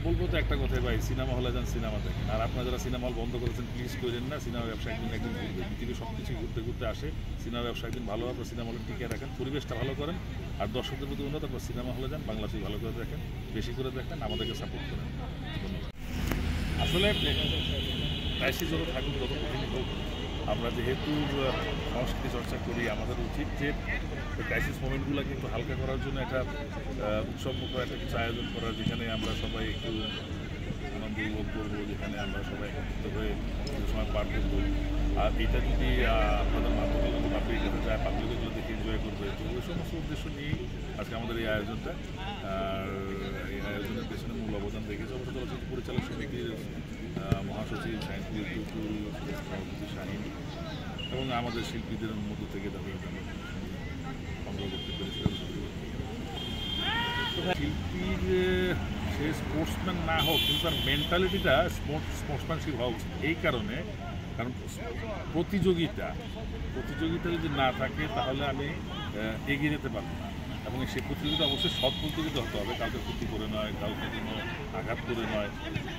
বলবো তো একটা কথাই ভাই, সিনেমা হলে যান, সিনেমা দেখেন। আর আপনারা যারা সিনেমা হল বন্ধ করেছেন প্লিজ করেন না। সিনেমা ব্যবসা একদিন ঘুরবে, পৃথিবী সব কিছু ঘুরতে ঘুরতে আসে। সিনেমা ব্যবসা একদিন ভালো হবে, সিনেমা হলে টিকে রাখেন, পরিবেশটা ভালো করেন, আর দর্শকদের প্রতি অনুরোধ আপনার সিনেমা হলে যান, বাংলা ছবি ভালো করে দেখেন, বেশি করে দেখেন, আমাদেরকে সাপোর্ট করেন। ধন্যবাদ। আসলে ক্রাইসিস যত থাকুক, যত কঠিন হোক, আমরা যেহেতু সংস্কৃতি চর্চা করি, আমাদের উচিত যে ক্রাইসিস মোমেন্টগুলোকে একটু হালকা করার জন্য একটা উৎসবমুখর একটা কিছু আয়োজন করার, যেখানে আমরা সবাই একটু আনন্দ উপভোগ করবো, যেখানে আমরা সবাই একত্রিত হয়ে কিছু সময় পার করবো। আর এটা যদি আপনাদের মাধ্যমে যদি পাবলিক কাছে যায়, পাবলিক এগুলো দেখে এনজয় করবে, তো ওই সমস্ত উদ্দেশ্য নিয়েই আজকে আমাদের এই আয়োজনটা। আর এই আয়োজনের পেছনে মূল অবদান রেখেছে অবশ্য চলচ্চিত্র পরিচালক সমিতির মহাসচিব শাহিন শাহিন এবং আমাদের শিল্পীদের মধ্য থেকে তাদের সংগ্রহ করতে পেরেছে। শিল্পীর সে স্পোর্টসম্যান না হোক, কিন্তু তার মেন্টালিটিটা স্পোর্টসম্যানশিপ হওয়া উচিত। এই কারণে, কারণ প্রতিযোগিতা যদি না থাকে তাহলে আমি এগিয়ে যেতে পারবো না। এবং সেই প্রতিযোগিতা অবশ্যই সৎ প্রতিযোগিতা হতে হবে, কাউকে ক্ষতি করে নয়, কাউকে কোনো আঘাত করে নয়।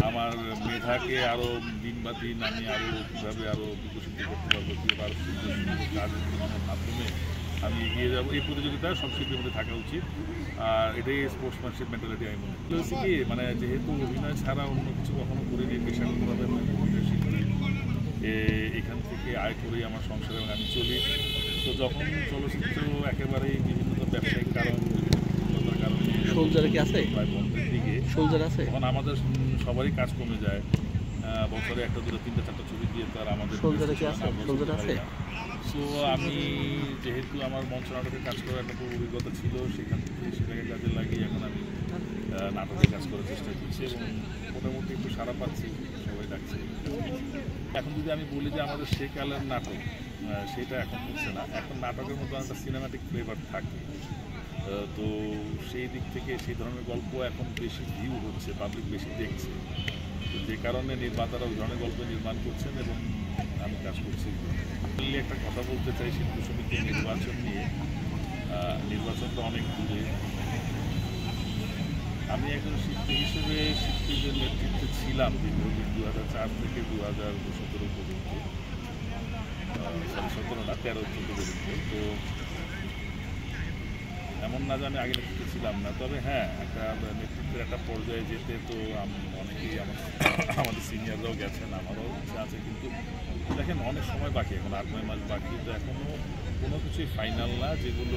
আমার মেধাকে আরও দিন বা দিন আমি আরও কীভাবে আরও বিকশিত করতে পারবো, কীভাবে আরও কাজের মাধ্যমে আমি এগিয়ে যাবো, এই প্রতিযোগিতা সব শিল্পীর মধ্যে থাকা উচিত। আর এটাই স্পোর্টসম্যানশিপ মেন্টালিটি আমি মনে করি। হচ্ছে কি, মানে যেহেতু অভিনয় ছাড়া অন্য কিছু কখনো করিনি, পেশাগতভাবে শিল্পী, এখান থেকে আয় করেই আমার সংসার এবং আমি চলি। তো যখন চলচ্চিত্র একেবারেই বিভিন্ন ব্যবসায়িক কারণ, বিভিন্নতার কারণে বন্ধের দিকে তখন আমাদের সবারই কাজ কমে যায়। বছরে একটা দুটো তিনটা চারটা ছবি দিয়ে তো আর আমাদের সো আমি যেহেতু আমার মঞ্চ নাটকে কাজ করার একটা অভিজ্ঞতা ছিল, সেখান থেকে সেটাকে কাজে লাগিয়ে এখন আমি নাটকে কাজ করার চেষ্টা করছি এবং মোটামুটি একটু সাড়া পাচ্ছি, সবাই ডাকছে। এখন যদি আমি বলি যে আমাদের সে কালের নাটক, সেটা এখন হচ্ছে না। এখন নাটকের মতো একটা সিনেমাটিক ফ্লেভার থাকে, তো সেই দিক থেকে সেই ধরনের গল্প এখন বেশি ভিউ হচ্ছে, পাবলিক বেশি দেখছে, তো যে কারণে নির্মাতারা ওই ধরনের গল্প নির্মাণ করছেন এবং আমি কাজ করছি। একটা কথা বলতে চাই শিল্পী সমিতির নির্বাচন নিয়ে। নির্বাচনটা অনেক দূরে। আমি একজন শিল্পী হিসেবে শিল্পীদের নেতৃত্বে ছিলাম দীর্ঘদিন, 2004 থেকে 2017 পর্যন্ত, 17 না 13-14 পর্যন্ত। তো এমন না যে আমি আগে নেতৃত্বে ছিলাম না, তবে হ্যাঁ একটা নেতৃত্বের একটা পর্যায়ে যেতে তো অনেকেই আমাদের সিনিয়ররাও গেছেন, আমারও ইচ্ছা আছে। কিন্তু দেখেন অনেক সময় বাকি, এখন 8-9 মাস বাকি, তো এখনও কোনো কিছুই ফাইনাল না। যেগুলো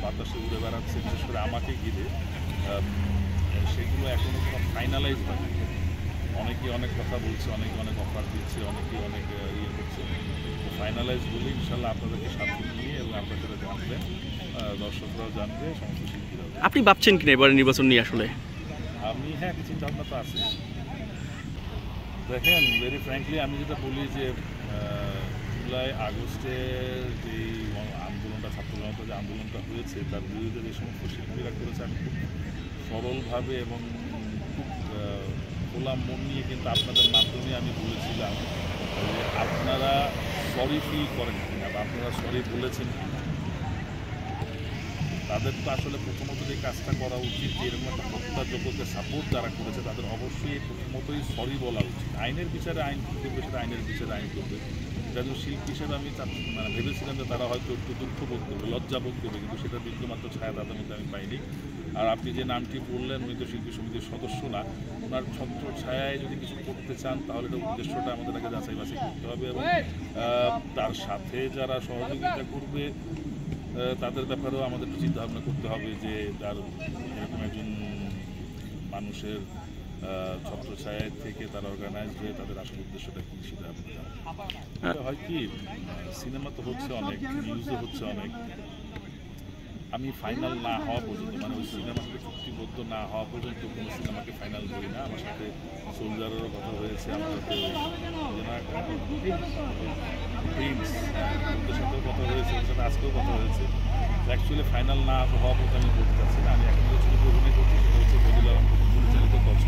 বাতাসে উড়ে বেড়াচ্ছে বিশেষ করে আমাকে ঘিরে, সেগুলো এখনও কোনো ফাইনালাইজ হয়নি। অনেকেই অনেক কথা বলছে, অনেকে অনেক অফার দিচ্ছে, অনেকেই অনেক ইয়ে করছে। তো ফাইনালাইজ হলে ইনশাল্লাহ আপনাদেরকে সাথে নিয়ে এবং আপনারা জানবেন, দর্শকরাও জানবে, সমস্ত শিল্পীরাও। আপনি ভাবছেন কিনা এবারে নির্বাচন নিয়ে? আসলে আমি হ্যাঁ কিছু চিন্তাভাবনা তো আছে। দেখেন ভেরি ফ্র্যাঙ্কলি আমি যেটা বলি যে জুলাই আগস্টের যে আন্দোলনটা, ছাত্র জনতা যে আন্দোলনটা হয়েছে, তার বিরুদ্ধে যে সমস্ত শিল্পীরা করেছে, আমি খুব সরলভাবে এবং খুব খোলা মন নিয়ে কিন্তু আপনাদের মাধ্যমে আমি বলেছিলাম যে আপনারা সরি ফিল করেন কিনা বা আপনারা সরি বলেছেন কিনা। তাদের তো আসলে প্রথমত যে কাজটা করা উচিত, যে এরকম একটা হত্যাযোগ্যকে সাপোর্ট যারা করেছে তাদের অবশ্যই প্রথমতই সরি বলা উচিত। আইনের বিচারে আইন করবে, সেটা আইনের বিচারে আইন করবে। যাদের শিল্পী হিসেবে আমি ভেবেছিলাম যে তারা হয়তো একটু দুঃখ বোধ করবে, লজ্জা বোধ করবে, কিন্তু সেটা বিন্দুমাত্র ছায়া তাদের মধ্যে আমি পাইনি। আর আপনি যে নামটি বললেন, উনি তো শিল্পী সমিতির সদস্য না, ওনার ছত্র ছায়ায় যদি কিছু করতে চান তাহলে এটা উদ্দেশ্যটা আমাদের আগে যাচাই বাছাই করতে হবে এবং তার সাথে যারা সহযোগিতা করবে তাদের ব্যাপারেও আমাদের একটু চিন্তাভাবনা করতে হবে যে তার এরকম একজন মানুষের ছত্রছায়ায় থেকে তারা অর্গানাইজড হয়ে তাদের আসল উদ্দেশ্যটা কী সেটা হয় কি। সিনেমা তো হচ্ছে অনেক, নিউজও হচ্ছে অনেক। আমি ফাইনাল না হওয়া পর্যন্ত, মানে ওই সিনেমার সাথে চুক্তিবদ্ধ না হওয়া পর্যন্ত কোনো সিনেমাকে ফাইনাল করি না। আমার সাথে সোলজারেরও কথা হয়েছে, আমার সাথে প্রিন্স ওদের সাথেও কথা হয়েছে, ওদের সাথে আজকেও কথা হয়েছে। অ্যাকচুয়ালি ফাইনাল না হওয়া পর্যন্ত আমি বলতে চাচ্ছি না। আমি এখন যে ছবি অভিনয় করছি সেটা হচ্ছে বদিলাল পরিচালিত 10